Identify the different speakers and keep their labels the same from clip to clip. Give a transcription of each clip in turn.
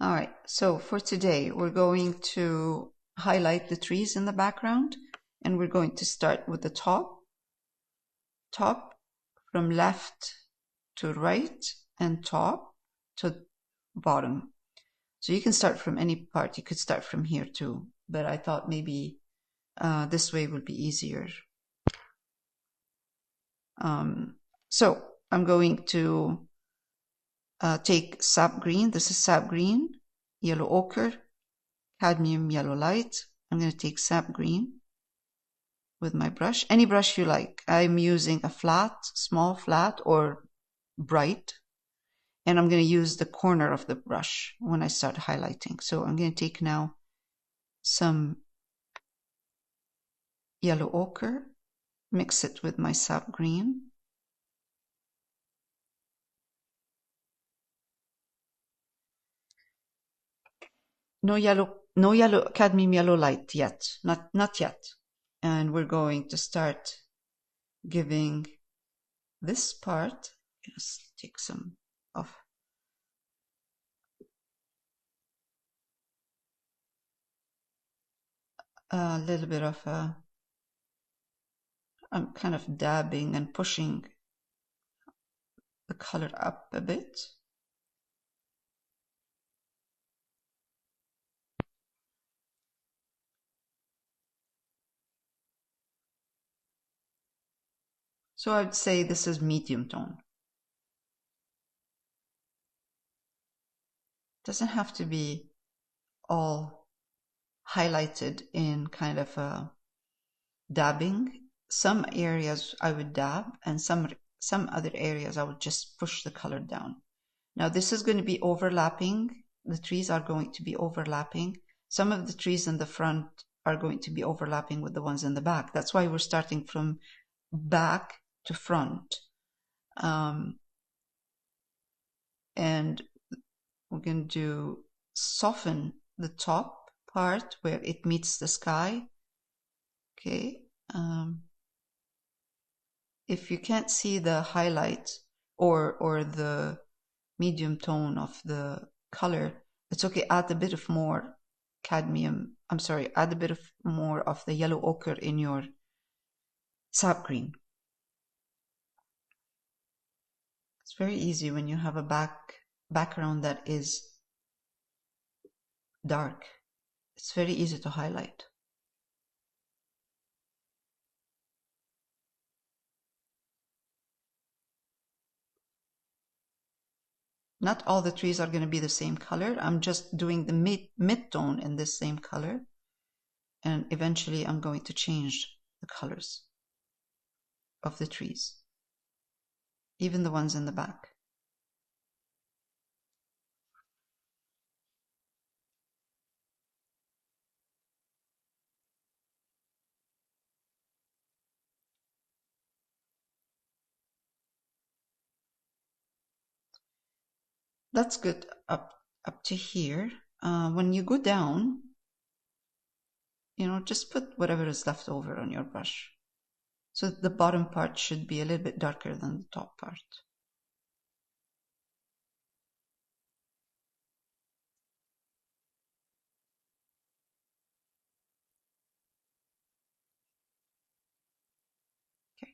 Speaker 1: All right, so for today, we're going to highlight the trees in the background, and we're going to start with the top from left to right and top to bottom. So you can start from any part. You could start from here too, but I thought maybe this way would be easier. So I'm going to take Sap Green. This is Sap Green, Yellow Ochre, Cadmium Yellow Light. I'm going to take Sap Green with my brush, any brush you like. I'm using a flat, small flat, or bright, and I'm going to use the corner of the brush when I start highlighting. So I'm going to take now some yellow ochre, mix it with my Sap Green. No yellow cadmium yellow light yet, not yet. And we're going to start giving this part, let's take some off. A little bit of I'm kind of dabbing and pushing the color up a bit. So I would say this is medium tone. It doesn't have to be all highlighted in kind of a dabbing. Some areas I would dab, and some other areas I would just push the color down. Now this is going to be overlapping. The trees are going to be overlapping. Some of the trees in the front are going to be overlapping with the ones in the back. That's why we're starting from back to front. And we're going to soften the top part where it meets the sky. Okay. If you can't see the highlight or the medium tone of the color, it's okay. Add a bit of more cadmium. I'm sorry, add a bit of more of the yellow ochre in your sap green. It's very easy when you have a background that is dark. It's very easy to highlight. Not all the trees are going to be the same color. I'm just doing the mid-tone in this same color. And eventually I'm going to change the colors of the trees, even the ones in the back. That's good up to here. When you go down, just put whatever is left over on your brush. So the bottom part should be a little bit darker than the top part. Okay.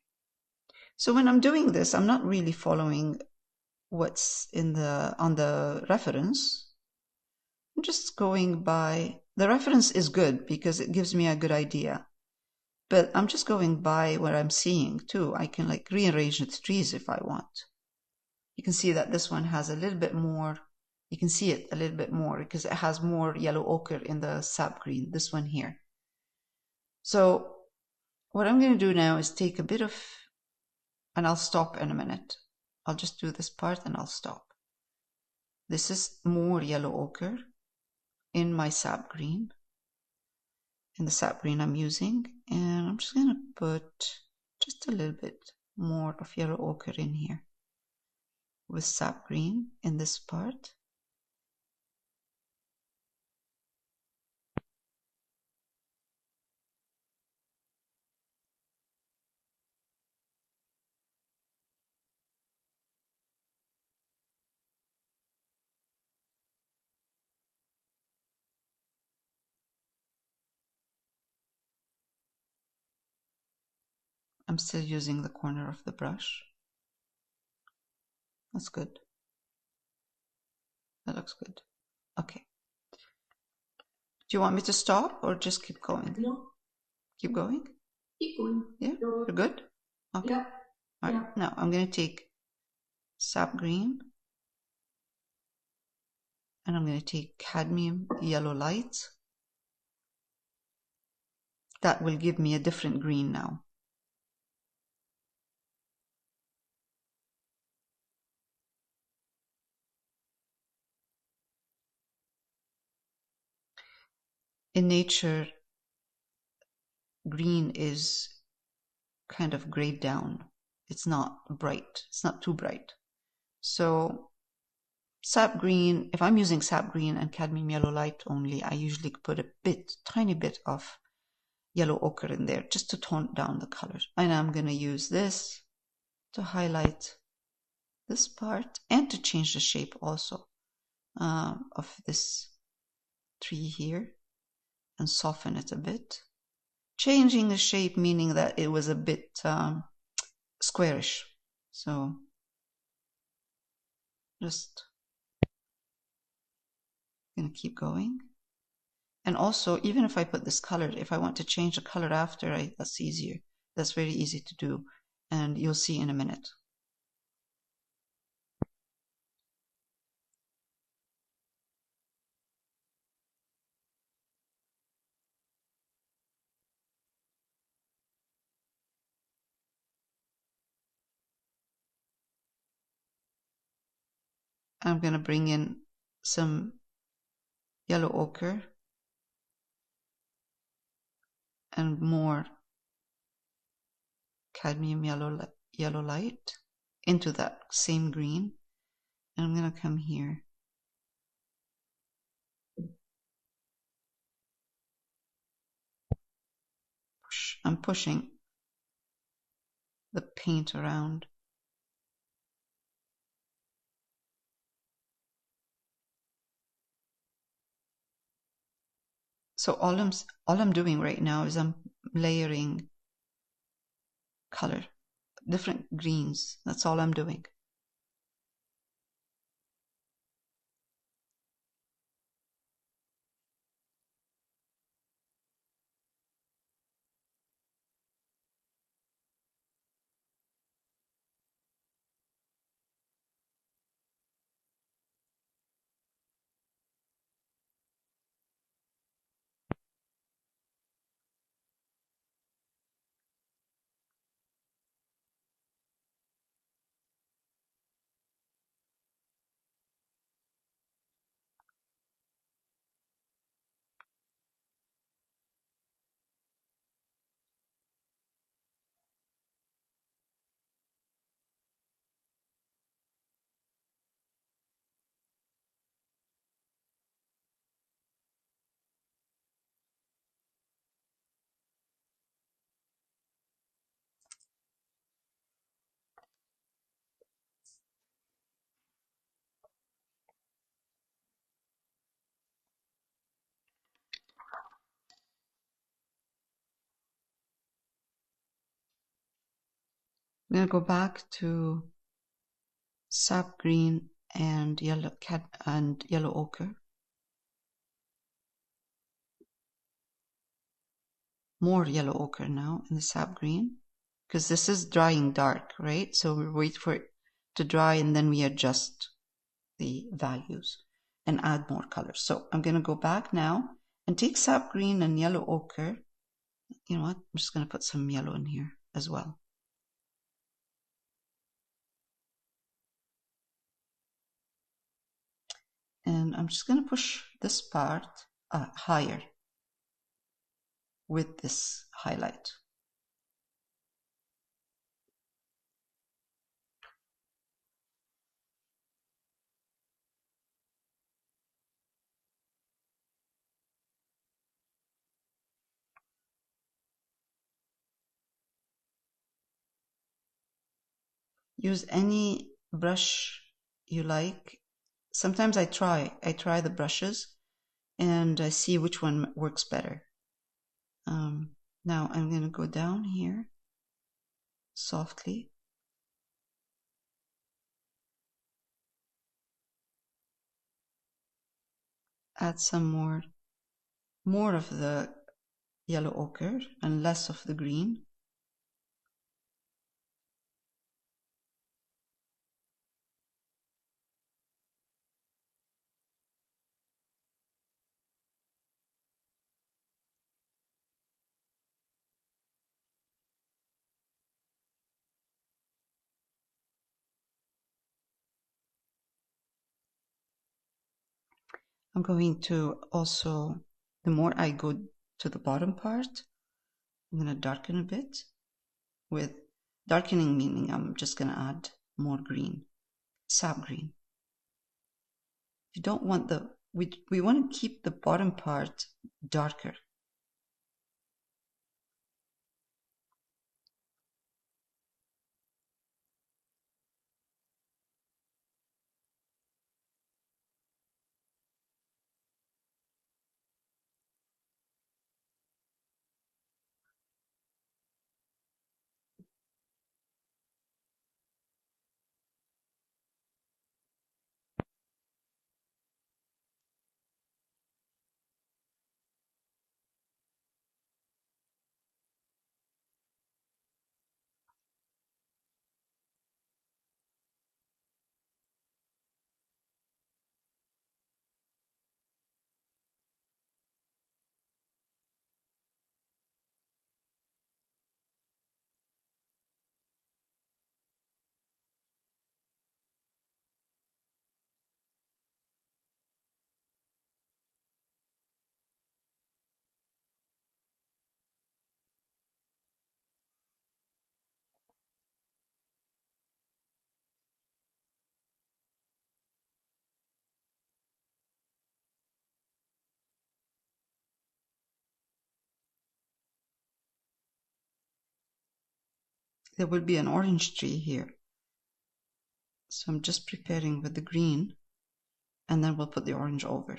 Speaker 1: So when I'm doing this, I'm not really following what's on the reference. I'm just going by, the reference is good because it gives me a good idea. But I'm just going by what I'm seeing too. I can like rearrange the trees if I want. You can see that this one has a little bit more, you can see it a little bit more because it has more yellow ochre in the sap green, this one here. So what I'm going to do now is take a bit of, and I'll stop in a minute. I'll just do this part and I'll stop. This is more yellow ochre in my sap green, in the sap green I'm using, and I'm just going to put just a little bit more of yellow ochre in here with sap green in this part. I'm still using the corner of the brush. That's good. That looks good. Okay. Do you want me to stop or just keep going?
Speaker 2: No.
Speaker 1: Keep going?
Speaker 2: Keep going.
Speaker 1: Yeah? You're good? Okay.
Speaker 2: Yeah.
Speaker 1: All right.
Speaker 2: Yeah.
Speaker 1: Now I'm going to take Sap Green and I'm going to take cadmium yellow light. That will give me a different green now. In nature, green is kind of grayed down. It's not bright. It's not too bright. So Sap Green, if I'm using Sap Green and cadmium yellow light only, I usually put a tiny bit of yellow ochre in there just to tone down the color. And I'm going to use this to highlight this part and to change the shape also of this tree here and soften it a bit. Changing the shape meaning that it was a bit squarish. So just gonna keep going. And also, even if I put this color, if I want to change the color after, that's easier. That's very easy to do. And you'll see in a minute. I'm going to bring in some yellow ochre and more cadmium yellow light into that same green. And I'm going to come here. I'm pushing the paint around. So all I'm doing right now is I'm layering color, different greens. That's all I'm doing. I'm going to go back to Sap Green and yellow ochre. More yellow ochre now in the Sap Green because this is drying dark, right? So we wait for it to dry and then we adjust the values and add more colors. So I'm going to go back now and take Sap Green and yellow ochre. You know what? I'm just going to put some yellow in here as well. And I'm just going to push this part higher with this highlight. Use any brush you like. Sometimes I try the brushes and I see which one works better. Now I'm going to go down here softly. Add some more of the yellow ochre and less of the green. I'm going to also, the more I go to the bottom part, I'm going to darken a bit. With darkening meaning I'm just going to add more green, sap green. You don't want we want to keep the bottom part darker. There will be an orange tree here. So I'm just preparing with the green, and then we'll put the orange over.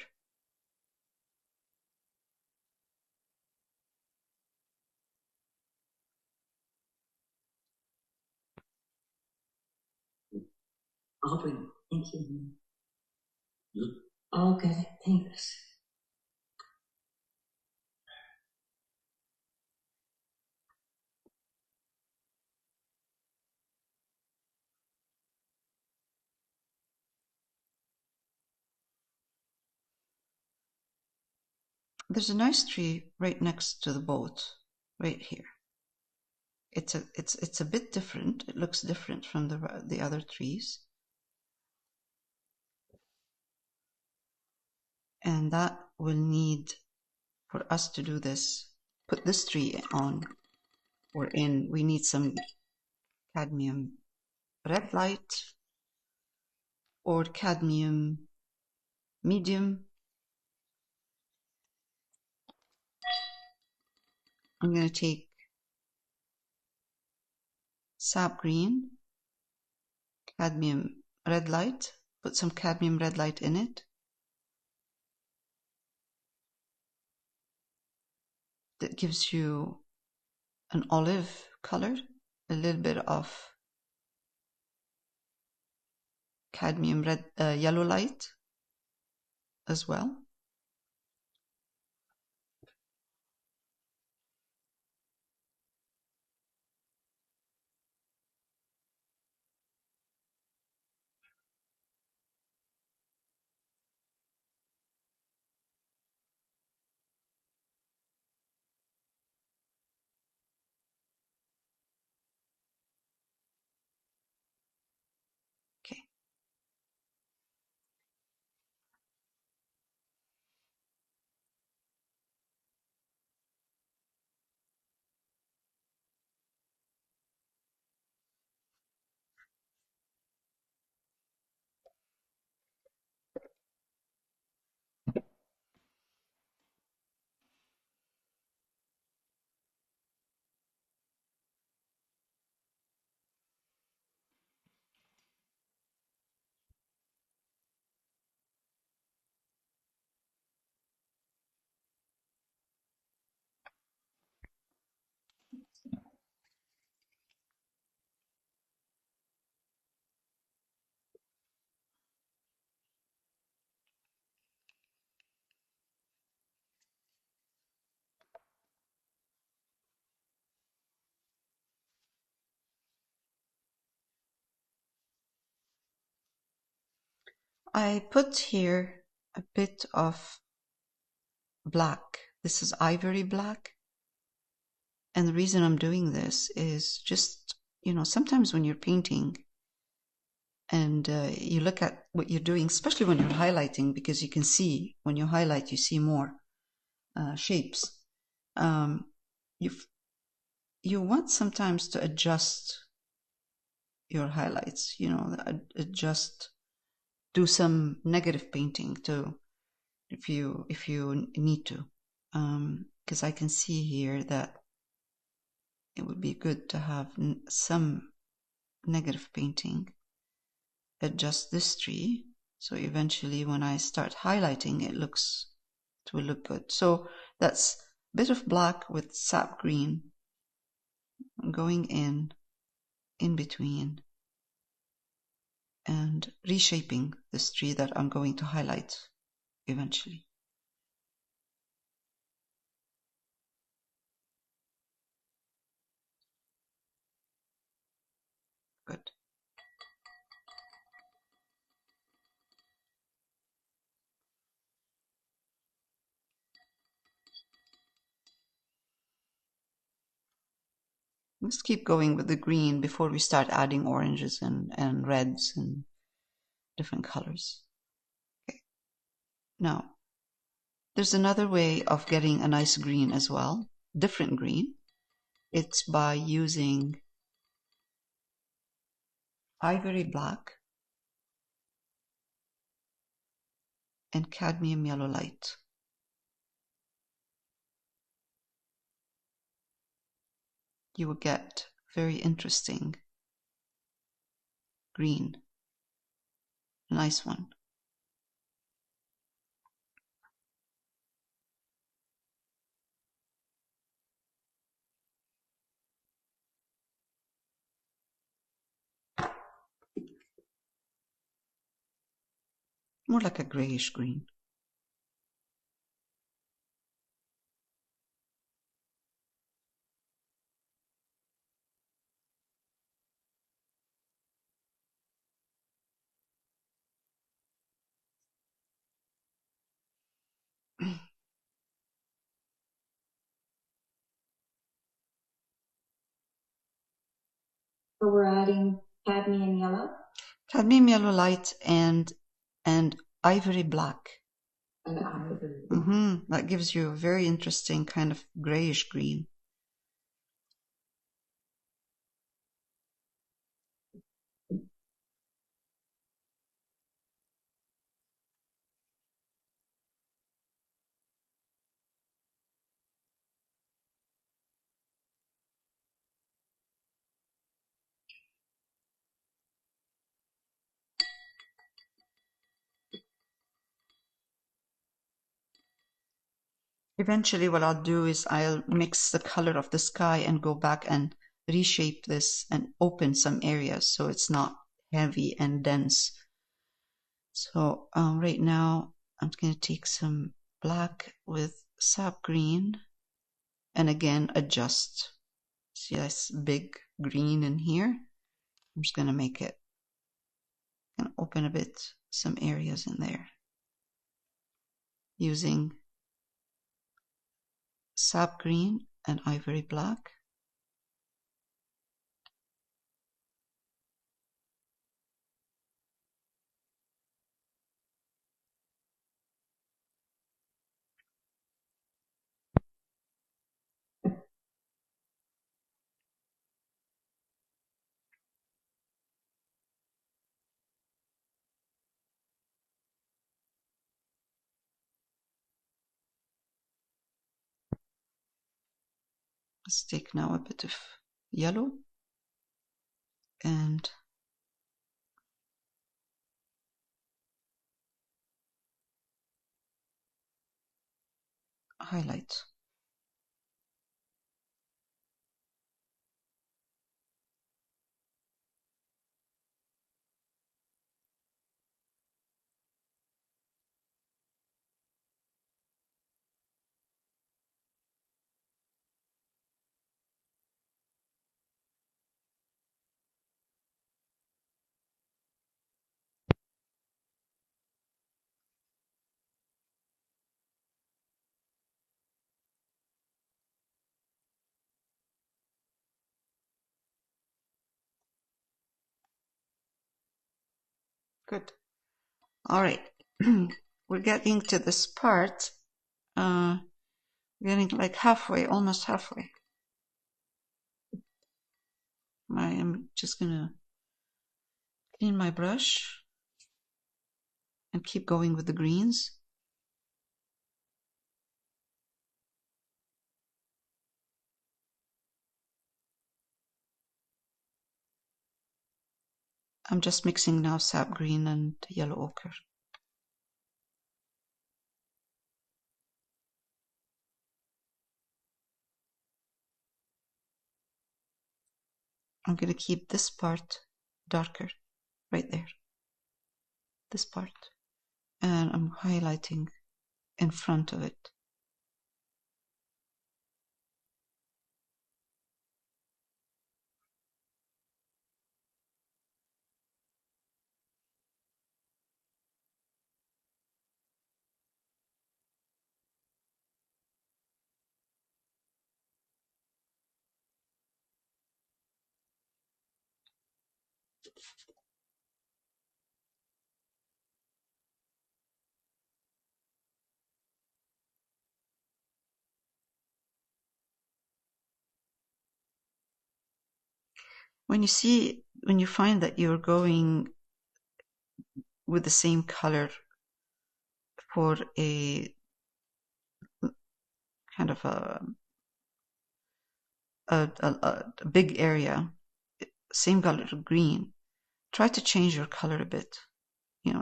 Speaker 2: Aubrey, thank you. Okay, thanks.
Speaker 1: There's a nice tree right next to the boat, right here. It's a bit different. It looks different from the other trees. And that will need, for us to do this, put this tree on or in, we need some cadmium red light or cadmium medium. I'm going to take Sap Green, cadmium red light, put some cadmium red light in it. That gives you an olive color, a little bit of cadmium red, yellow light as well. Okay. I put here a bit of black. This is ivory black. And the reason I'm doing this is just, sometimes when you're painting and you look at what you're doing, especially when you're highlighting, because you can see, when you highlight, you see more shapes. You want sometimes to adjust your highlights, adjust, do some negative painting too, if you need to, because I can see here that it would be good to have some negative painting. Adjust this tree, so eventually when I start highlighting, it will look good. So that's a bit of black with sap green going in between and reshaping this tree that I'm going to highlight eventually. Good. Let's keep going with the green before we start adding oranges and reds and different colors. Okay. Now, there's another way of getting a nice green as well, different green. It's by using ivory black and cadmium yellow light. You will get very interesting green, nice one. More like a grayish green.
Speaker 2: So we're adding cadmium yellow?
Speaker 1: Cadmium yellow light and ivory black.
Speaker 2: And ivory.
Speaker 1: That gives you a very interesting kind of grayish green. Eventually what I'll do is I'll mix the color of the sky and go back and reshape this and open some areas so it's not heavy and dense. So right now I'm going to take some black with sap green and again adjust. See this big green in here? I'm just going to make it and open a bit some areas in there using sap green and ivory black. Let's take now a bit of yellow and highlight. Good. All right. We're getting to this part. Getting like halfway, almost halfway. I am just gonna clean my brush and keep going with the greens. I'm just mixing now sap green and yellow ochre. I'm going to keep this part darker right there, this part, and I'm highlighting in front of it. When you find that you're going with the same color for a kind of a big area, same color green, try to change your color a bit.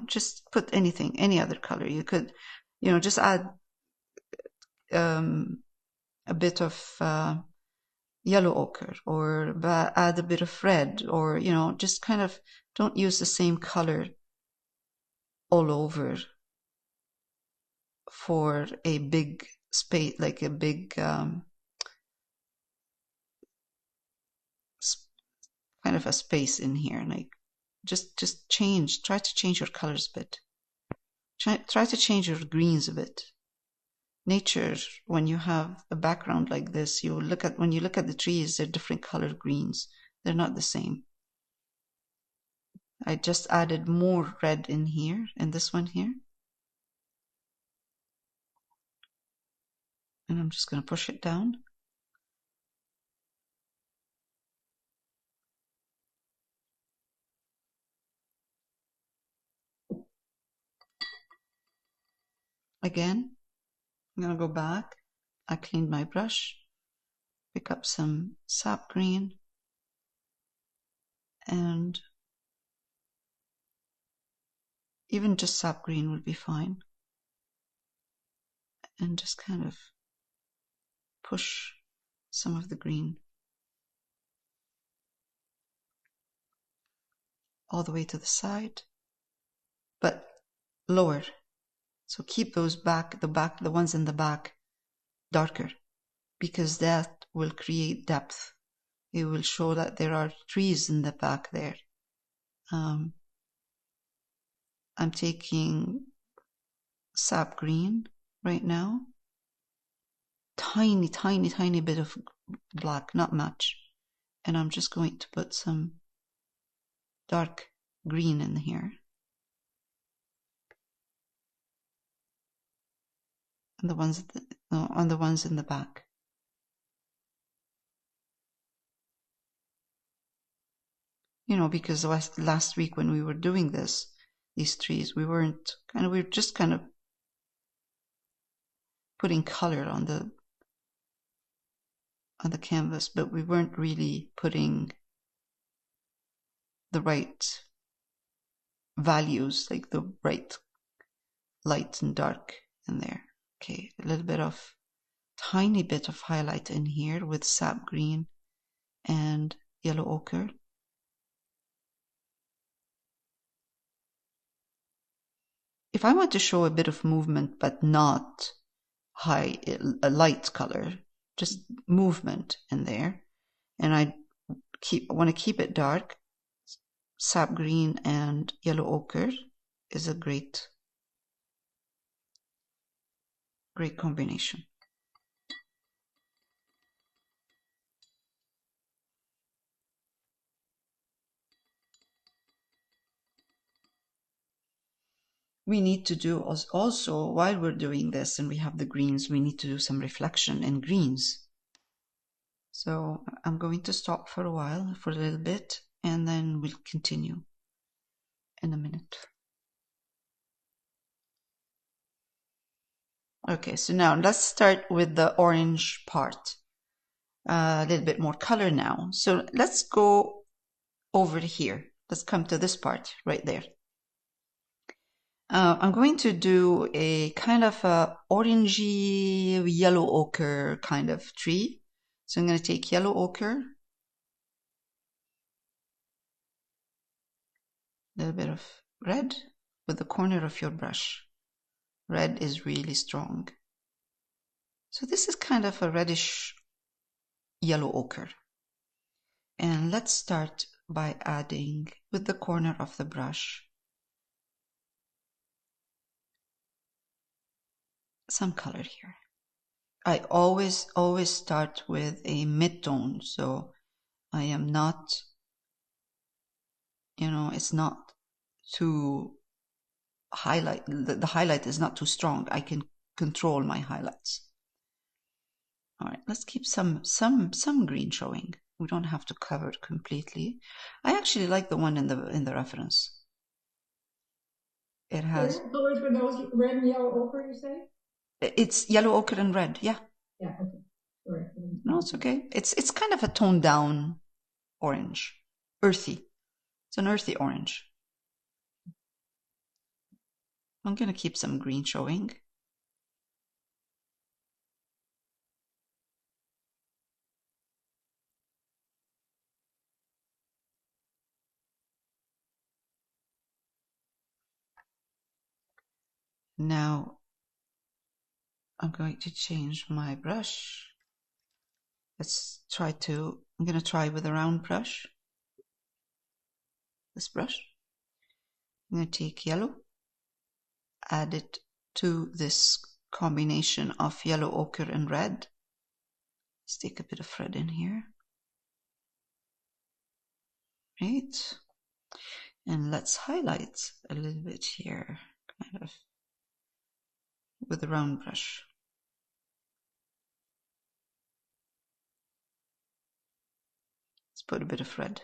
Speaker 1: Just put anything, any other color. You could, just add a bit of yellow ochre, or add a bit of red, or just kind of don't use the same color all over for a big space, like a big kind of a space in here. Like just try to change your colors a bit. Try to change your greens a bit. Nature, when you have a background like this, when you look at the trees, they're different colored greens. They're not the same. I just added more red in here, in this one here. And I'm just going to push it down. Again, I'm going to go back. I cleaned my brush, pick up some sap green, and even just sap green would be fine. And just kind of push some of the green all the way to the side, but lower. So keep those the ones in the back darker, because that will create depth. It will show that there are trees in the back there. I'm taking sap green right now. Tiny, tiny, tiny bit of black, not much. And I'm just going to put some dark green in here. And the ones on the ones in the back. Because last week when we were doing these trees, we were just kind of putting color on the canvas, but we weren't really putting the right values, like the right light and dark in there. Okay, tiny bit of highlight in here with sap green and yellow ochre. If I want to show a bit of movement but not a light color, just movement in there, and I want to keep it dark, sap green and yellow ochre is a great combination. we need to do also, while we're doing this and we have the greens, we need to do some reflection in greens. So I'm going to stop for a while, for a little bit, and then we'll continue in a minute. Okay, so now let's start with the orange part. A little bit more color now. So let's go over here. Let's come to this part right there. I'm going to do a kind of a orangey yellow ochre kind of tree. So I'm going to take yellow ochre, a little bit of red with the corner of your brush. Red is really strong. So this is kind of a reddish yellow ochre. And let's start by adding with the corner of the brush some color here. I always start with a mid-tone, so I am not, it's not too highlight, the highlight is not too strong. I can control my highlights. All right, let's keep some green showing. We don't have to cover it completely. I actually like the one in the reference. It has.
Speaker 2: What colors were those? Red and yellow ochre, you say?
Speaker 1: It's yellow ochre and red. Yeah.
Speaker 2: Yeah. Okay. Sorry.
Speaker 1: No, it's okay. It's kind of a toned down orange, earthy. It's an earthy orange. I'm gonna keep some green showing. Now I'm going to change my brush. I'm going to try with a round brush. This brush. I'm going to take yellow, add it to this combination of yellow ochre and red. Let's take a bit of red in here. Right. And let's highlight a little bit here, kind of, with a round brush. Let's put a bit of red.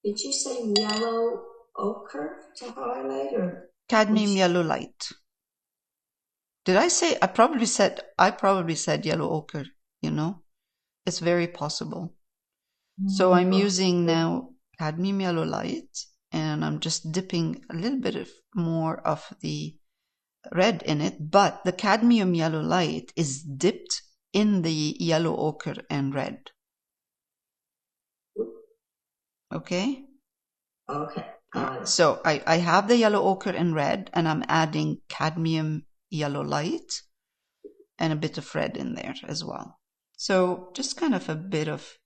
Speaker 2: Did you say yellow ochre to highlight, or
Speaker 1: Cadmium yellow light. Did I say? I probably said yellow ochre. It's very possible. So I'm using now cadmium yellow light, and I'm just dipping a little bit more of the red in it, but the cadmium yellow light is dipped in the yellow ochre and red. Okay?
Speaker 2: Okay.
Speaker 1: So I have the yellow ochre and red, and I'm adding cadmium yellow light and a bit of red in there as well. So just kind of a bit of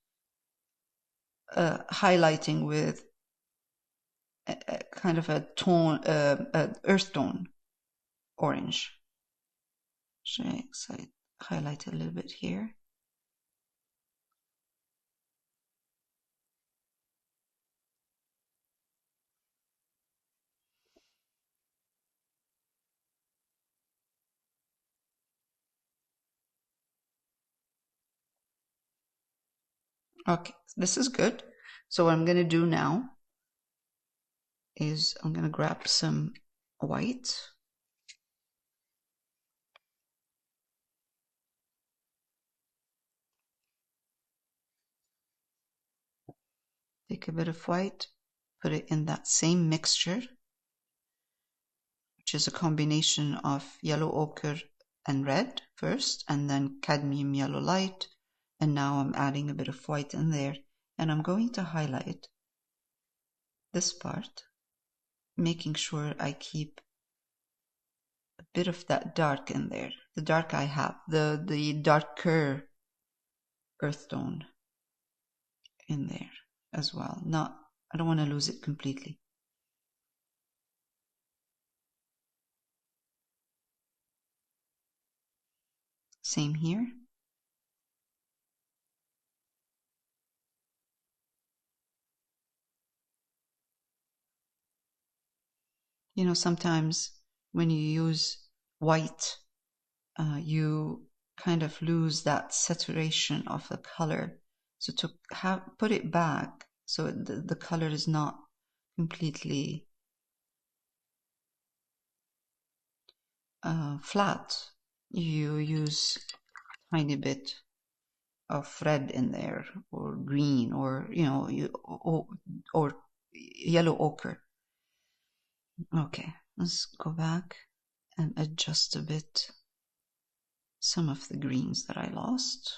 Speaker 1: highlighting with kind of a tone, earth tone orange. Should I highlight a little bit here? Okay, this is good. So what I'm going to do now is I'm going to grab some white. Take a bit of white, put it in that same mixture, which is a combination of yellow ochre and red first, and then cadmium yellow light. And now I'm adding a bit of white in there, and I'm going to highlight this part, making sure I keep a bit of that dark in there. The dark I have, the darker earth tone in there as well. I don't want to lose it completely. Same here. You know, sometimes when you use white, you kind of lose that saturation of the color. So to put it back so the color is not completely flat, you use a tiny bit of red in there, or green, or or yellow ochre. Okay, let's go back and adjust a bit some of the greens that I lost.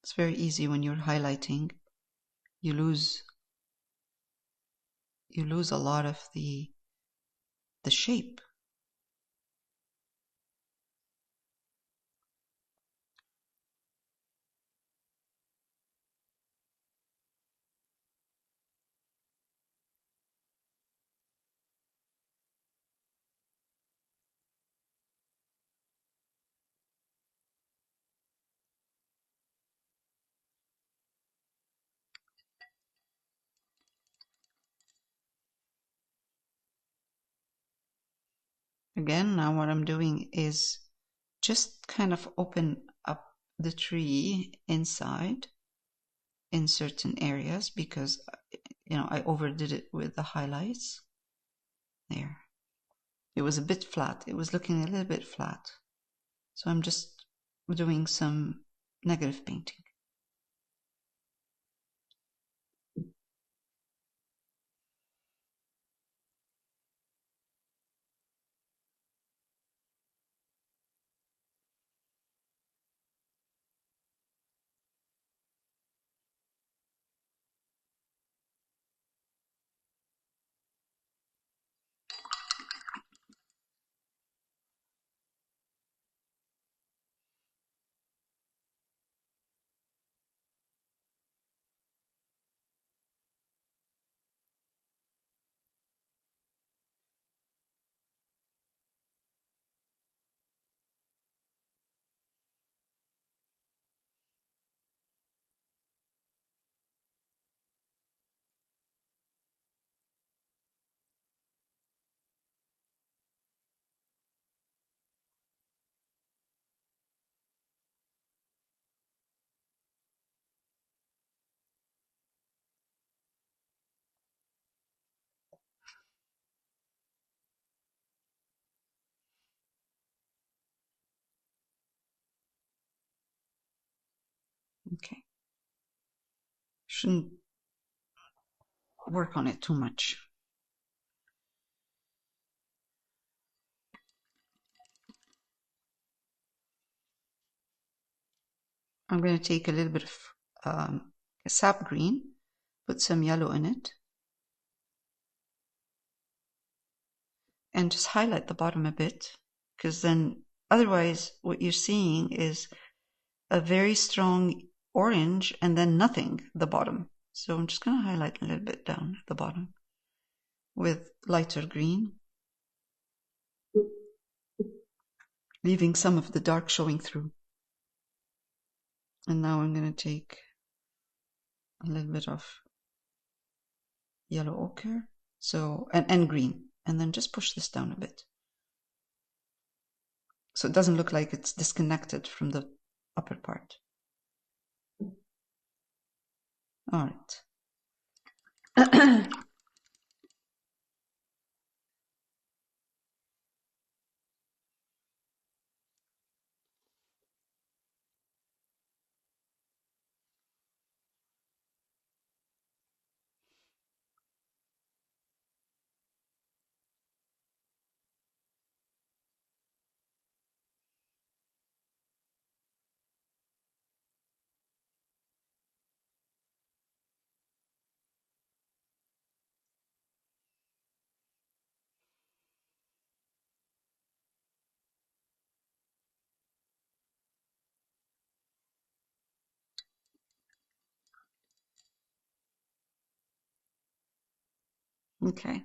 Speaker 1: It's very easy when you're highlighting. You lose a lot of the shape. Again, now what I'm doing is just kind of open up the tree inside in certain areas because, you know, I overdid it with the highlights. There. It was a bit flat. It was looking a little bit flat. So I'm just doing some negative painting. Okay. Shouldn't work on it too much. I'm going to take a little bit of sap green, put some yellow in it, and just highlight the bottom a bit, because then otherwise what you're seeing is a very strong orange and then nothing at the bottom. So I'm just going to highlight a little bit down at the bottom with lighter green, leaving some of the dark showing through. And now I'm going to take a little bit of yellow ochre, so and green, and then just push this down a bit. So it doesn't look like it's disconnected from the upper part. All right. Okay.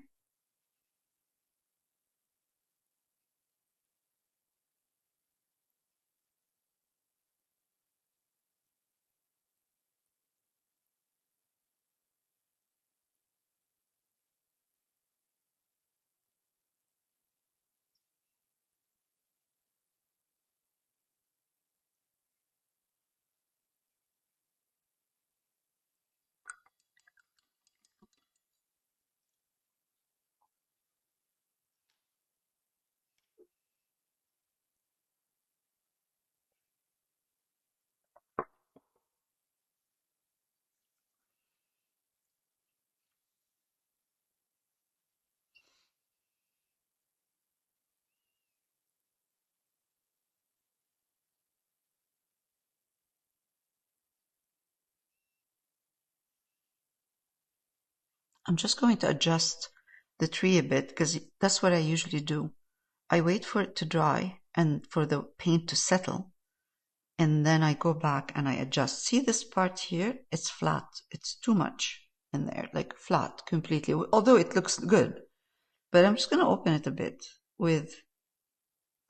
Speaker 1: I'm just going to adjust the tree a bit because that's what I usually do. I wait for it to dry and for the paint to settle, and then I go back and I adjust. See this part here? It's flat. It's too much in there, like flat completely, although it looks good. But I'm just going to open it a bit with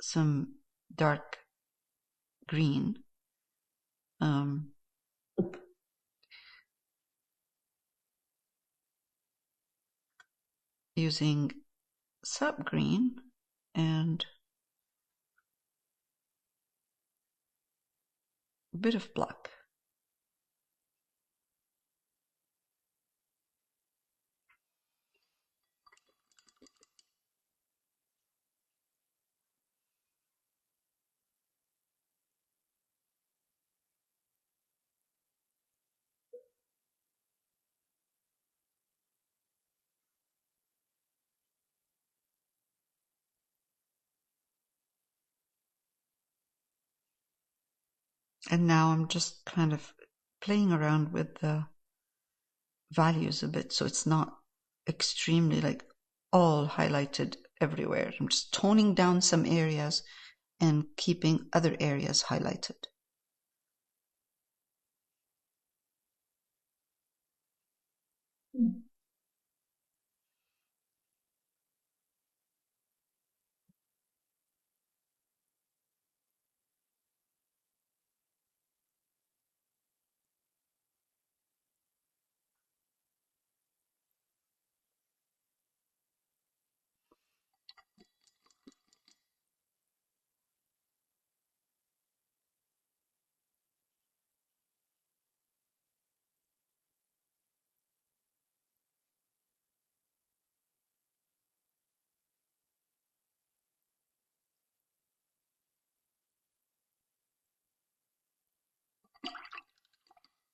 Speaker 1: some dark green. Using Sap Green and a bit of black. And now I'm just kind of playing around with the values a bit so it's not extremely like all highlighted everywhere. I'm just toning down some areas and keeping other areas highlighted.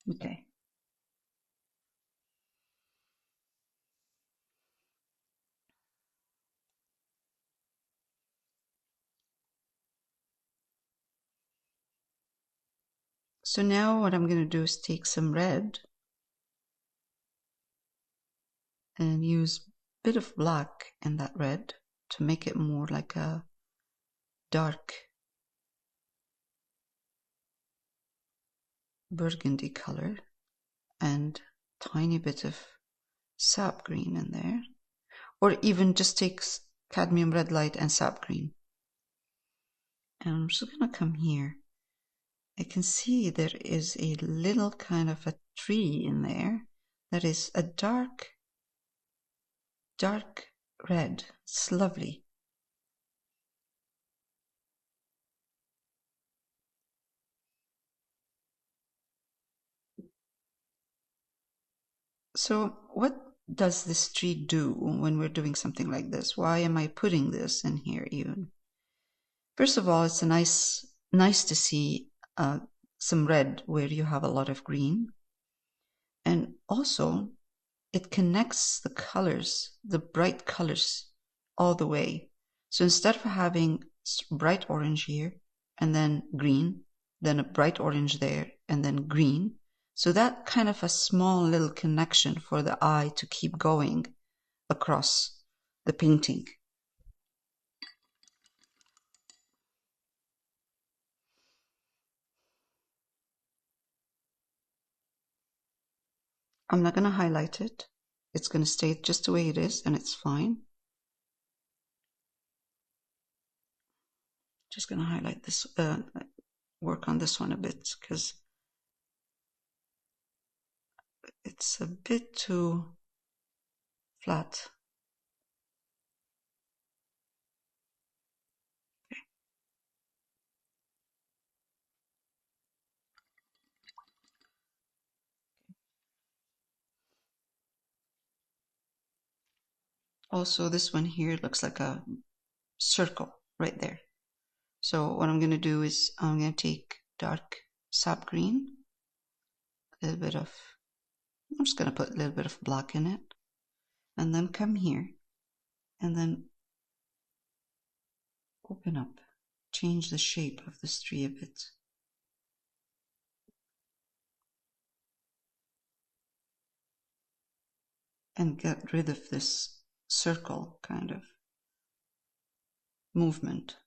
Speaker 1: Okay. So now what I'm going to do is take some red and use a bit of black in that red to make it more like a dark burgundy color, and tiny bit of sap green in there, or even just take cadmium red light and sap green. And I'm just gonna come here. I can see there is a little kind of a tree in there that is a dark red. It's lovely. So what does this tree do when we're doing something like this? Why am I putting this in here even? First of all, it's a nice to see some red where you have a lot of green. And also, it connects the colors, the bright colors, all the way. So instead of having bright orange here, and then green, then a bright orange there, and then green, so that kind of a small little connection for the eye to keep going across the painting. I'm not going to highlight it. it's going to stay just the way it is, and it's fine. Just going to highlight this, work on this one a bit, because it's a bit too flat. Okay. Also, this one here looks like a circle right there. So what I'm going to do is I'm going to take dark sap green, a little bit of, I'm just going to put a little bit of black in it, and then come here and then open up, change the shape of this tree a bit. And get rid of this circle kind of movement.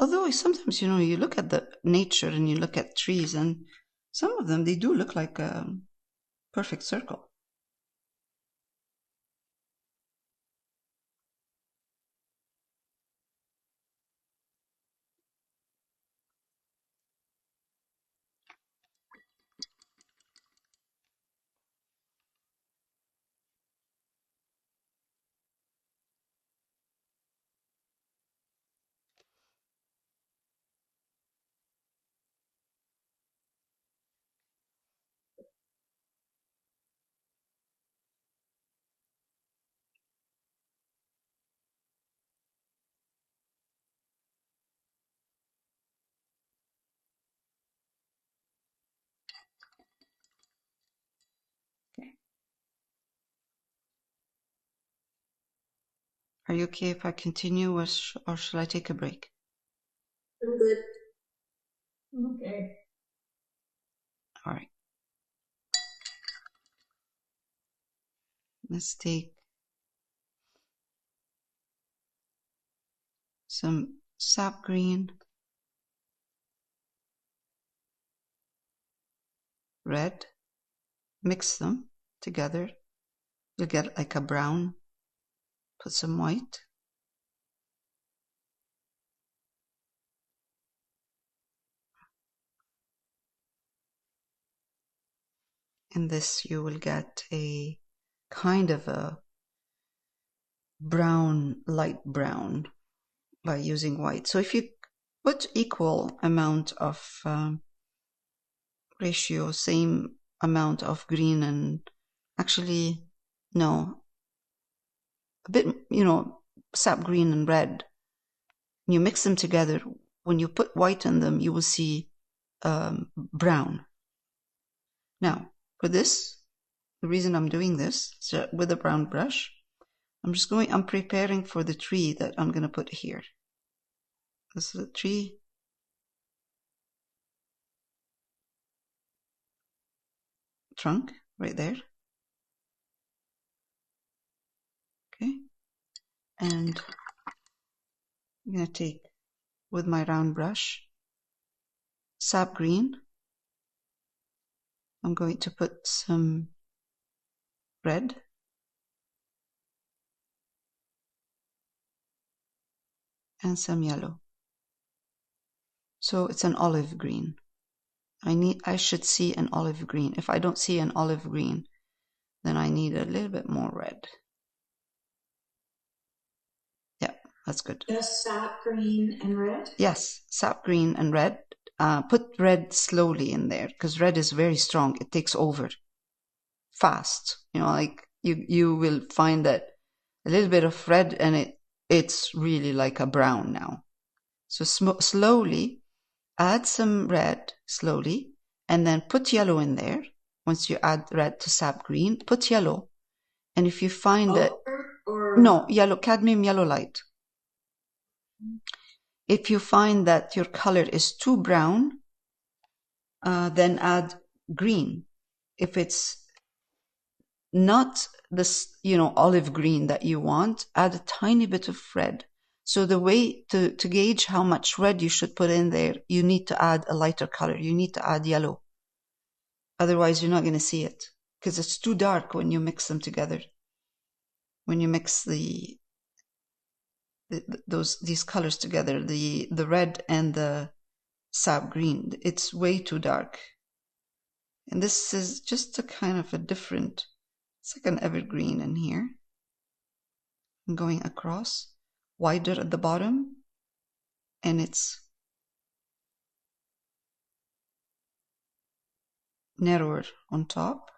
Speaker 1: Although sometimes, you look at the nature and you look at trees, and some of them, they do look like a perfect circle. Okay. Are you okay if I continue, or shall I take a break?
Speaker 2: I'm good. Okay.
Speaker 1: All right. Let's take some sap green, red, mix them together. You'll get like a brown. Put some white. In this you will get a kind of a brown, light brown, by using white. So if you put equal amount of ratio, same amount of green, and actually, no, a bit, sap green and red, you mix them together, when you put white in them, you will see brown. Now, for this, the reason I'm doing this is with a brown brush, I'm preparing for the tree that I'm going to put here. This is a tree. Trunk right there. Okay. And I'm going to take, with my round brush, sap green. I'm going to put some red. And some yellow. So it's an olive green. I should see an olive green. If I don't see an olive green, then I need a little bit more red. Yeah, that's good.
Speaker 2: Just sap green and red?
Speaker 1: Yes, sap green and red. Put red slowly in there, because red is very strong. It takes over fast. Like you will find that a little bit of red and it's really like a brown now. So slowly add some red slowly, and then put yellow in there. Once you add red to sap green, put yellow. And if you find that,
Speaker 2: or
Speaker 1: no, yellow, cadmium yellow light. If you find that your color is too brown, then add green. If it's not this, olive green that you want, add a tiny bit of red. So the way to gauge how much red you should put in there, you need to add a lighter color. You need to add yellow. Otherwise, you're not going to see it because it's too dark when you mix them together. When you mix these colors together, the red and the sap green, it's way too dark. And this is just a kind of a different, it's like an evergreen in here. I'm going across, wider at the bottom, and it's narrower on top.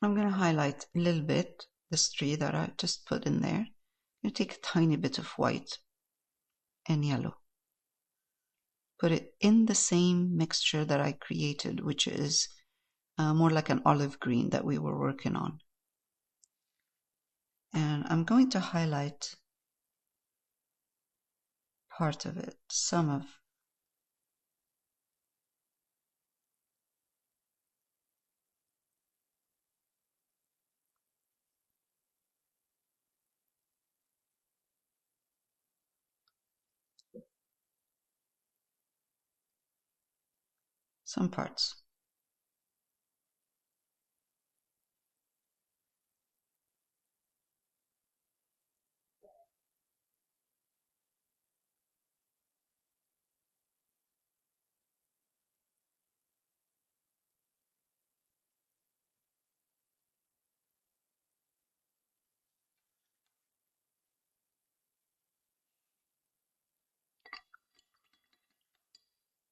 Speaker 1: I'm going to highlight a little bit this tree that I just put in there. I'm going to take a tiny bit of white and yellow. Put it in the same mixture that I created, which is more like an olive green that we were working on. And I'm going to highlight part of it, some parts.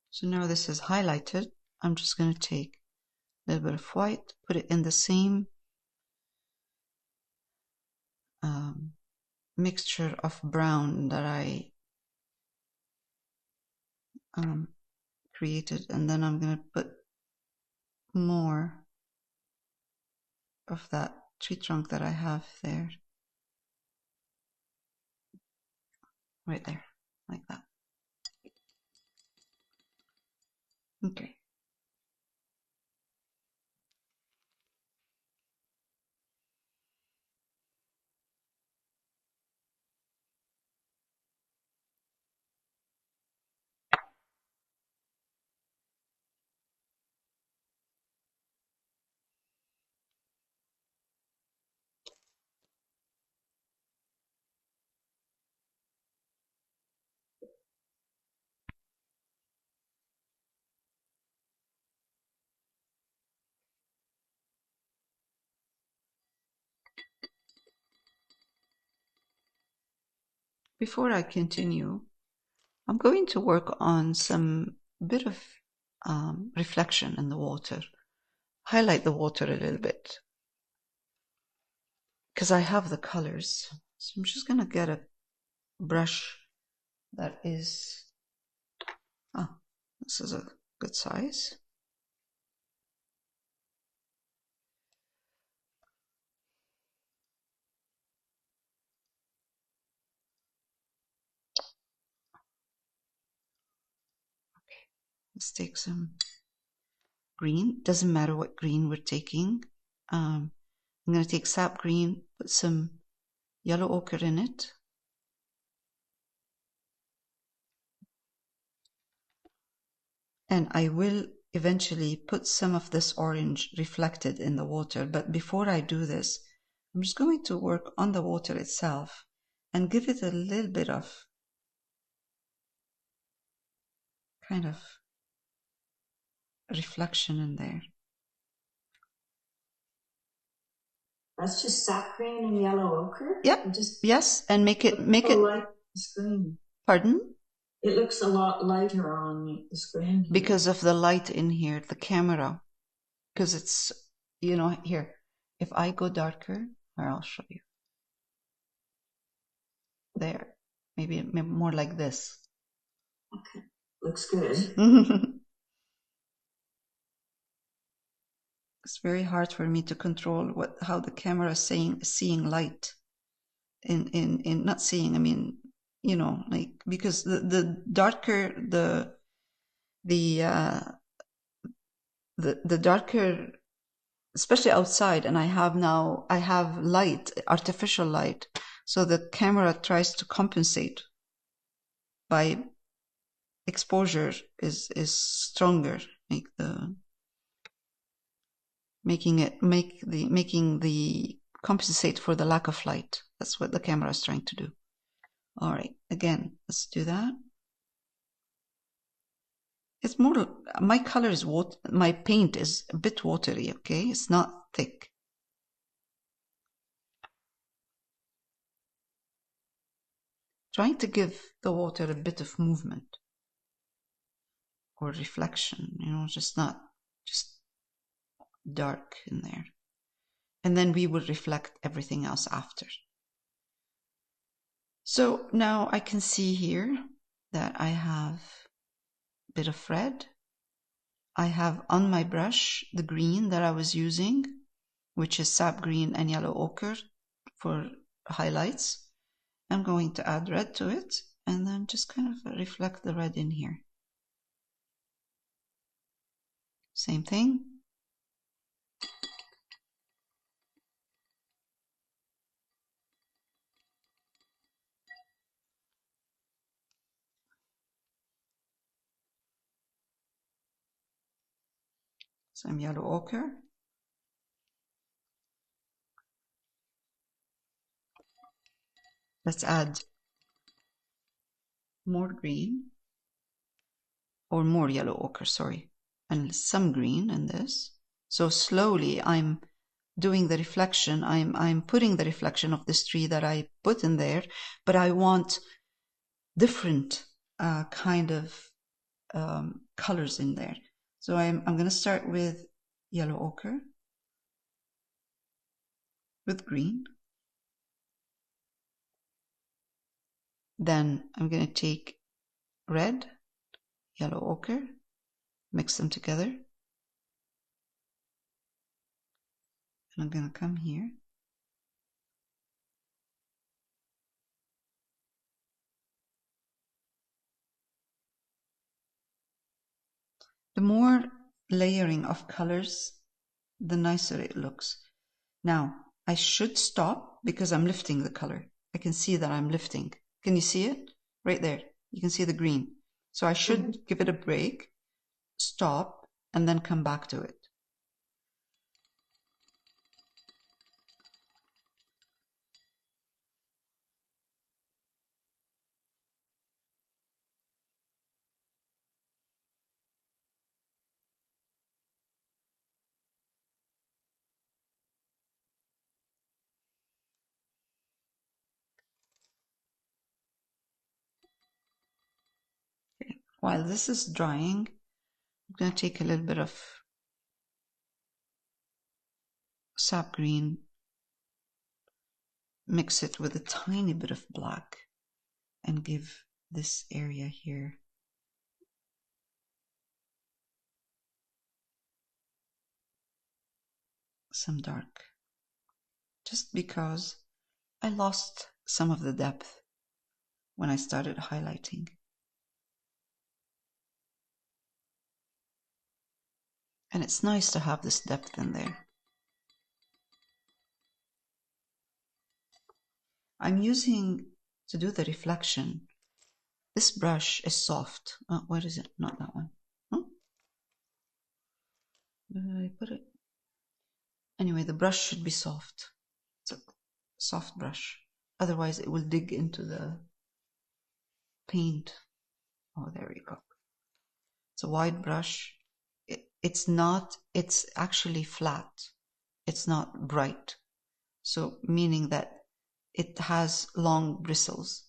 Speaker 1: So now this is highlighted. I'm just going to take a little bit of white, put it in the same mixture of brown that I created, and then I'm going to put more of that tree trunk that I have there, right there, like that. Okay. Before I continue, I'm going to work on some bit of reflection in the water. Highlight the water a little bit because I have the colors. So I'm just going to get a brush that is, this is a good size. Let's take some green. Doesn't matter what green we're taking. I'm going to take Sap Green, put some yellow ochre in it. And I will eventually put some of this orange reflected in the water. But before I do this, I'm just going to work on the water itself and give it a little bit of kind of reflection in there.
Speaker 2: That's just sap green and yellow ochre?
Speaker 1: Yep. Yes, and make it
Speaker 2: light screen.
Speaker 1: Pardon?
Speaker 2: It looks a lot lighter on the screen here.
Speaker 1: Because of the light in here, the camera. Because it's, you know, here. If I go darker, or I'll show you. There. Maybe more like this.
Speaker 2: Okay. Looks good.
Speaker 1: It's very hard for me to control how the camera is seeing light. In not seeing, I mean, you know, like, because the darker the darker, especially outside, and I have light, artificial light, so the camera tries to compensate by exposure is stronger, making the compensate for the lack of light. That's what the camera is trying to do. All right, again, let's do that. It's more, my color is my paint is a bit watery, okay? It's not thick. Trying to give the water a bit of movement or reflection, you know, just dark in there. And then we will reflect everything else after. So now I can see here that I have a bit of red. I have on my brush the green that I was using, which is sap green and yellow ochre for highlights. I'm going to add red to it and then just kind of reflect the red in here. Same thing. Some yellow ochre. Let's add more green, or more yellow ochre, sorry, and some green in this. So slowly I'm doing the reflection. I'm putting the reflection of this tree that I put in there, but I want different kind of colors in there. So I'm going to start with yellow ochre, with green. Then I'm going to take red, yellow ochre, mix them together. And I'm going to come here. The more layering of colors, the nicer it looks. Now, I should stop because I'm lifting the color. I can see that I'm lifting. Can you see it? Right there. You can see the green. So I should give it a break, stop, and then come back to it. Okay. While this is drying, I'm going to take a little bit of sap green, mix it with a tiny bit of black, and give this area here some dark, just because I lost some of the depth when I started highlighting. And it's nice to have this depth in there. I'm using, to do the reflection, this brush is soft. Oh, where is it? Not that one. Huh? Where did I put it? Anyway, the brush should be soft. It's a soft brush. Otherwise, it will dig into the paint. Oh, there we go. It's a wide brush. It's actually flat. It's not bright. So, meaning that it has long bristles.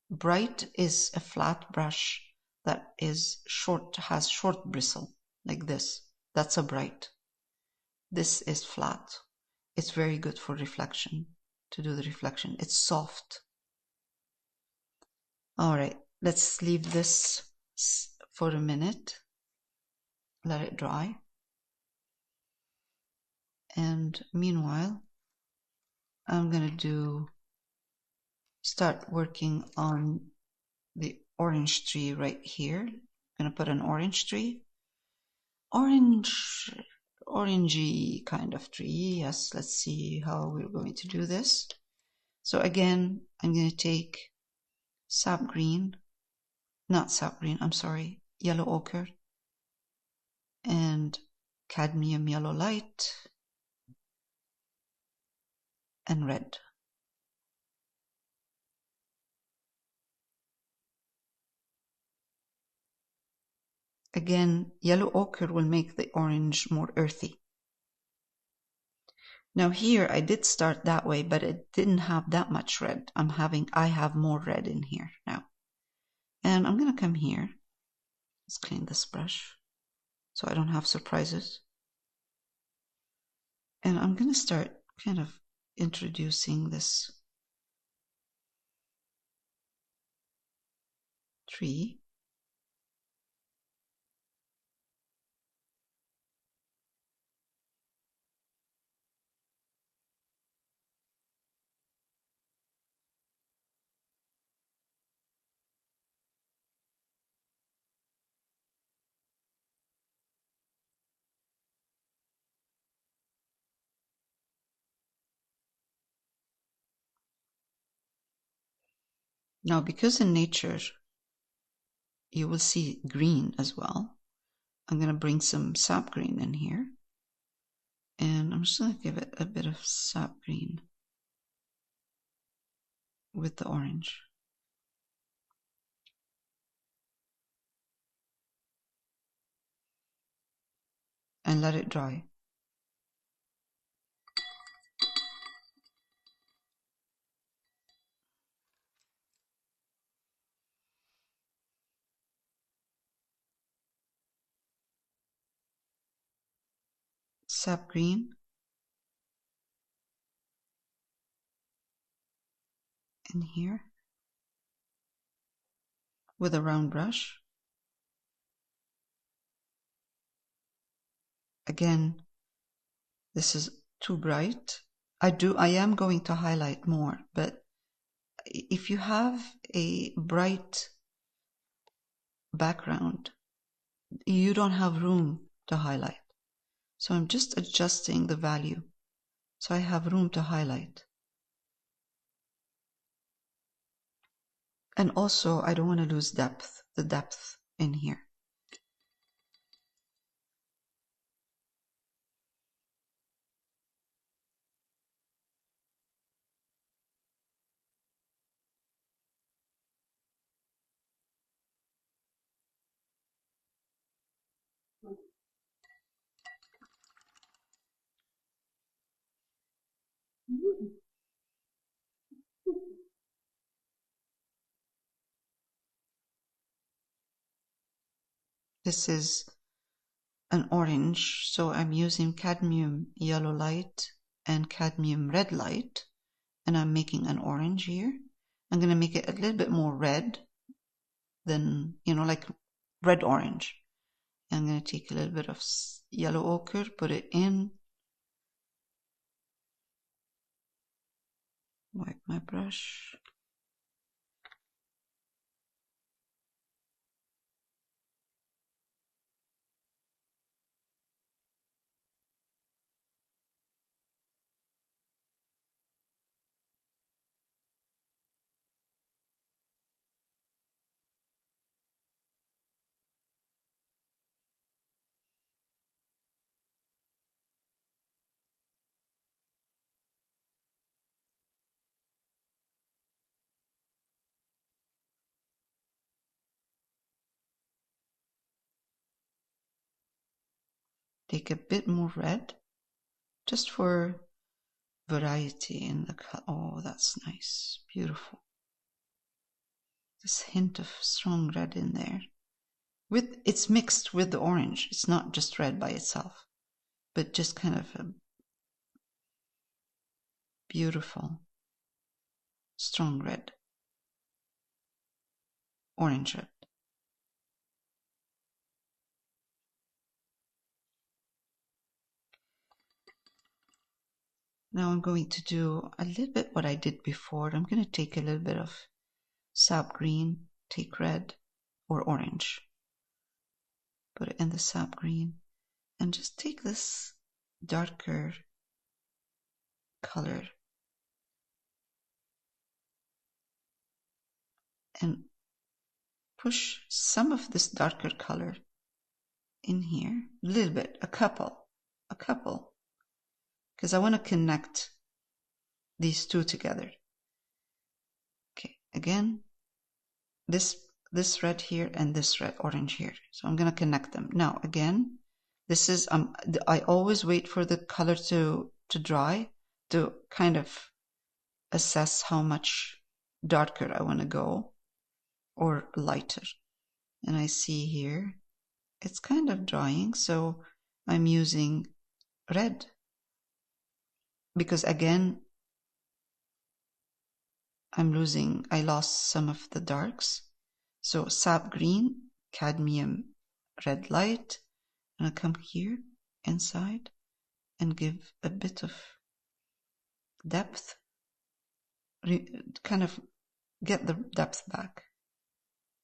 Speaker 1: Bright is a flat brush that is short, has short bristle, like this. That's a bright. This is flat. It's very good for reflection, to do the reflection. It's soft. All right, let's leave this for a minute. Let it dry. And meanwhile, I'm going to start working on the orange tree right here. I'm going to put an orange tree. Orangey kind of tree. Yes, let's see how we're going to do this. So again, I'm going to take Sap Green, not Sap Green, I'm sorry, Yellow Ochre and Cadmium Yellow Light and red. Again, yellow ochre will make the orange more earthy. Now here I did start that way, but it didn't have that much red. I have more red in here now. And I'm going to come here. Let's clean this brush so I don't have surprises. And I'm going to start kind of introducing this tree. Now, because in nature you will see green as well, I'm going to bring some sap green in here. And I'm just going to give it a bit of sap green with the orange. And let it dry. Sap green in here with a round brush. Again, this is too bright. I am going to highlight more, but if you have a bright background, you don't have room to highlight. So I'm just adjusting the value so I have room to highlight. And also, I don't want to lose the depth in here. This is an orange, so I'm using cadmium yellow light and cadmium red light, and I'm making an orange here. I'm going to make it a little bit more red than, like red orange. I'm going to take a little bit of yellow ochre, put it in, wipe my brush. take a bit more red, just for variety in the color. Oh, that's nice. Beautiful. This hint of strong red in there. It's mixed with the orange. It's not just red by itself, but just kind of a beautiful, strong red, orange red. Now I'm going to do a little bit what I did before. I'm going to take a little bit of Sap Green, take red or orange, put it in the Sap Green, and just take this darker color and push some of this darker color in here, a little bit, a couple, because I want to connect these two together. Okay, again, this red here and this red orange here. So I'm going to connect them. Now again, this is I always wait for the color to dry to kind of assess how much darker I want to go or lighter. And I see here it's kind of drying, so I'm using red because again I lost some of the darks. So Sap Green, Cad.Red Light, and I come here inside and give a bit of depth, kind of get the depth back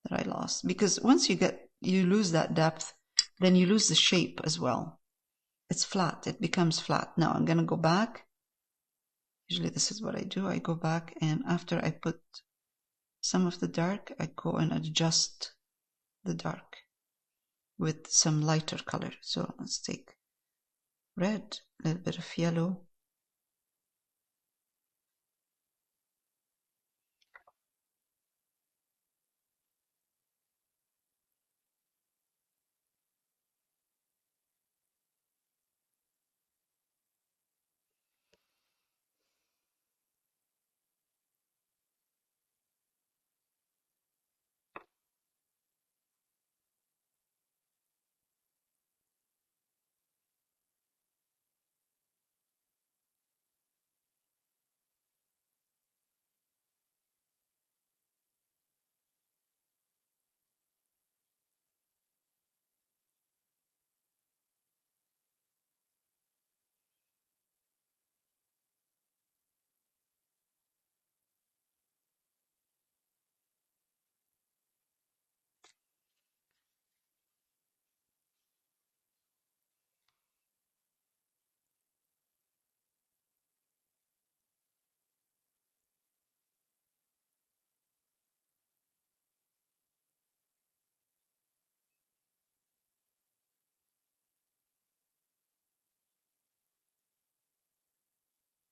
Speaker 1: that I lost. Because once you lose that depth, then you lose the shape as well. It's flat, it becomes flat. Now I'm going to go back. Usually this is what I do. I go back, and after I put some of the dark, I go and adjust the dark with some lighter color. So let's take red, a little bit of yellow.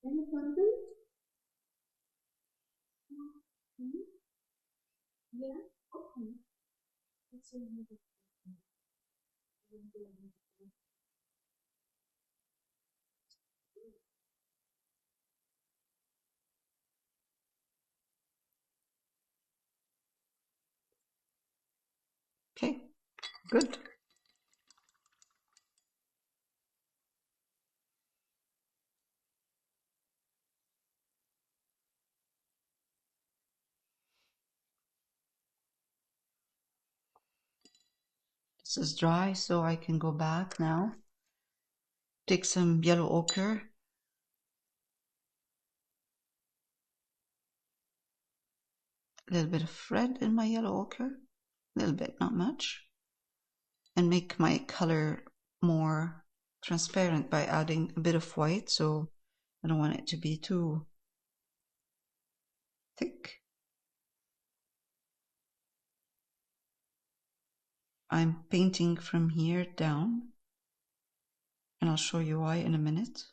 Speaker 2: Any bundle? Yeah. Okay. That's another.
Speaker 1: Okay, good. This is dry, so I can go back now. Take some yellow ochre. A little bit of red in my yellow ochre. A little bit, not much. And make my color more transparent by adding a bit of white, so I don't want it to be too thick. I'm painting from here down, and I'll show you why in a minute.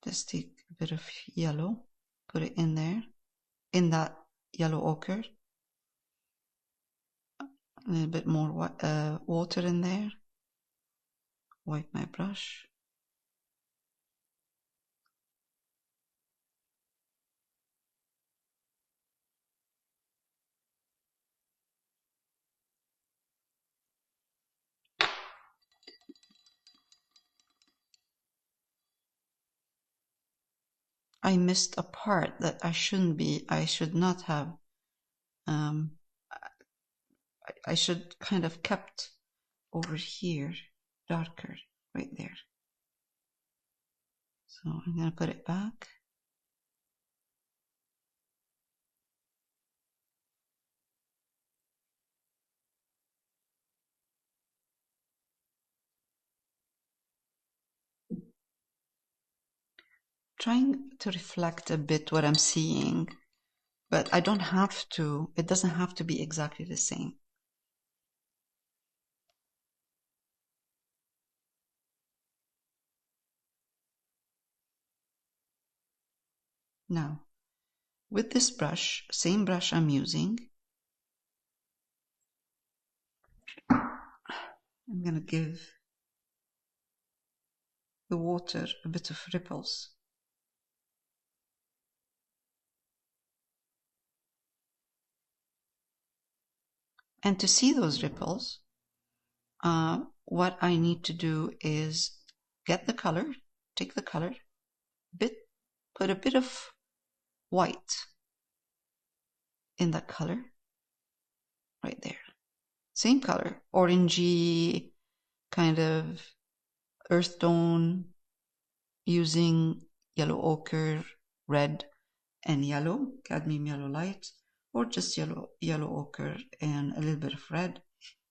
Speaker 1: Just take a bit of yellow, put it in there, in that yellow ochre. A little bit more water in there. Wipe my brush. I missed a part that I should not have, I should kind of kept over here, darker, right there. So I'm going to put it back. Trying to reflect a bit what I'm seeing, but I don't have to, it doesn't have to be exactly the same. Now, with this brush, same brush I'm using, I'm going to give the water a bit of ripples. And to see those ripples, what I need to do is get the color, take the color, put a bit of white in that color, right there. Same color, orangey, kind of earth tone, using yellow ochre, red, and yellow, cadmium yellow light, or just yellow ochre and a little bit of red.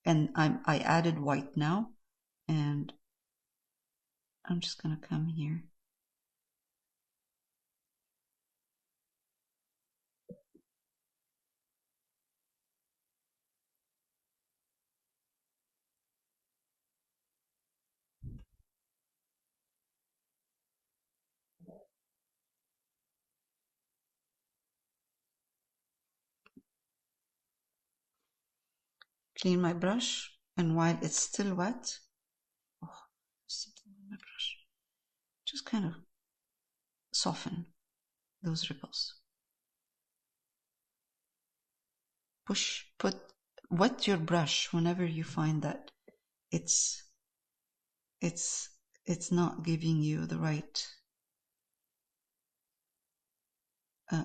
Speaker 1: And I added white now, and I'm just gonna come here. Clean my brush, and while it's still wet, my brush, just kind of soften those ripples. Wet your brush whenever you find that it's not giving you the right.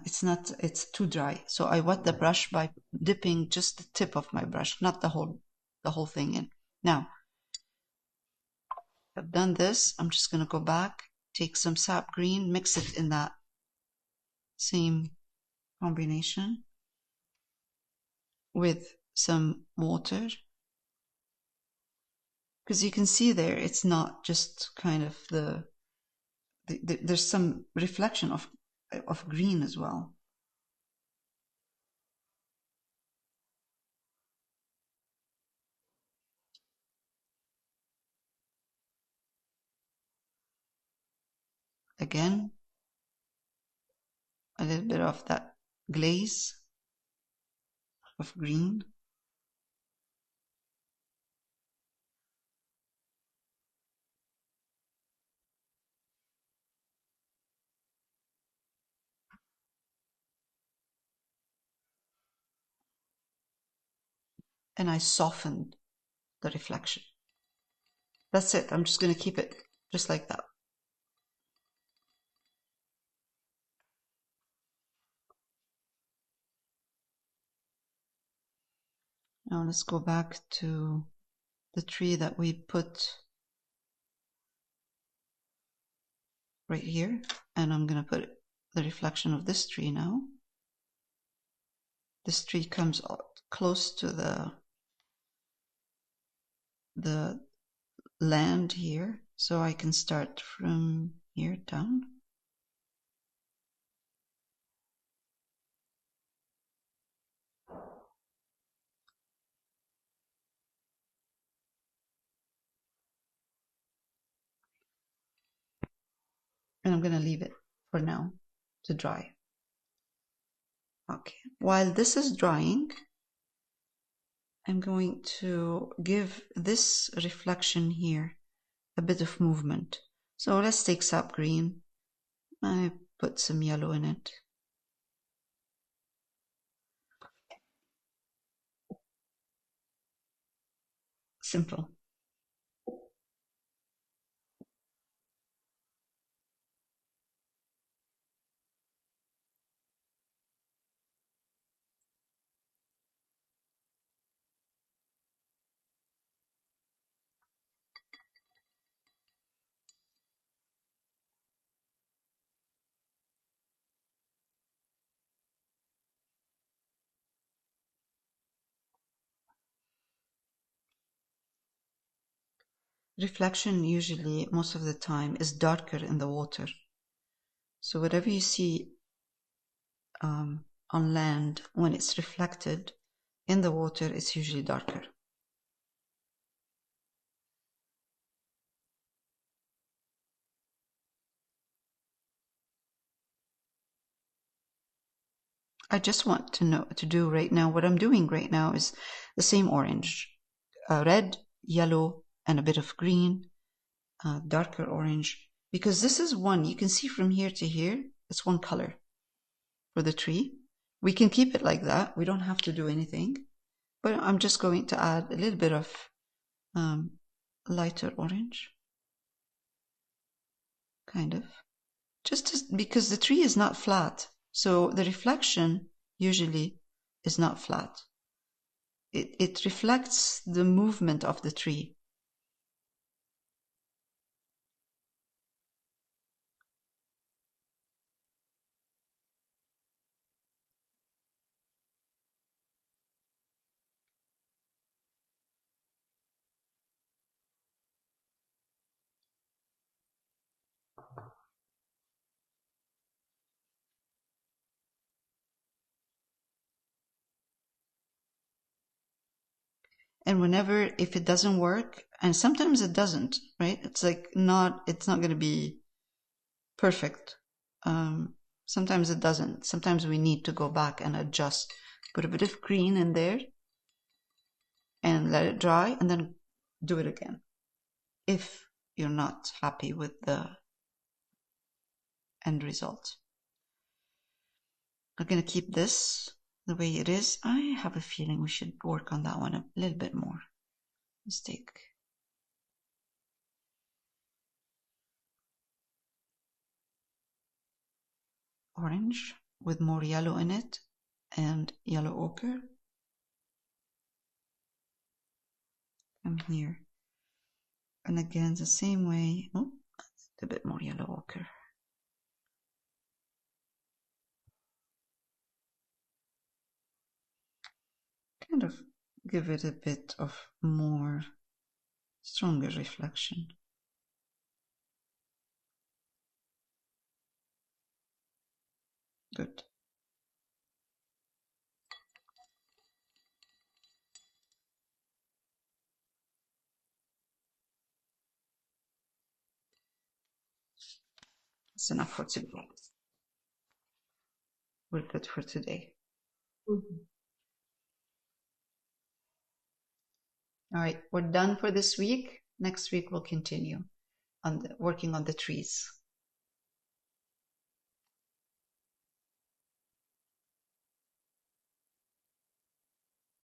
Speaker 1: It's too dry. So I wet the brush by dipping just the tip of my brush, not the whole thing in. Now, I've done this. I'm just going to go back, take some Sap Green, mix it in that same combination with some water. Because you can see there, it's not just kind of there's some reflection of green as well. Again, a little bit of that glaze of green. And I softened the reflection. That's it. I'm just going to keep it just like that. Now let's go back to the tree that we put right here. And I'm going to put the reflection of this tree now. This tree comes close to the land here, so I can start from here down. And I'm going to leave it for now to dry. Okay, while this is drying, I'm going to give this reflection here a bit of movement. So let's take Sap Green. I put some yellow in it. Simple. Reflection usually, most of the time, is darker in the water. So whatever you see on land, when it's reflected in the water, it's usually darker. I just want to do right now, what I'm doing right now is the same orange, red, yellow, and a bit of green, darker orange, because this is one, you can see from here to here, it's one color for the tree. We can keep it like that. We don't have to do anything, but I'm just going to add a little bit of lighter orange, kind of, because the tree is not flat. So the reflection usually is not flat. It reflects the movement of the tree. And whenever, if it doesn't work, and sometimes it doesn't, right? It's like it's not going to be perfect. Sometimes it doesn't. Sometimes we need to go back and adjust. Put a bit of green in there and let it dry and then do it again. If you're not happy with the end result. I'm going to keep this the way it is. I have a feeling we should work on that one a little bit more. Let's take orange with more yellow in it and yellow ochre. Come here. And again, the same way. Oh, a bit more yellow ochre. Kind of give it a bit of more stronger reflection. Good. That's enough for today. We're good for today.
Speaker 2: Mm-hmm.
Speaker 1: All right, we're done for this week. Next week we'll continue on working on the trees.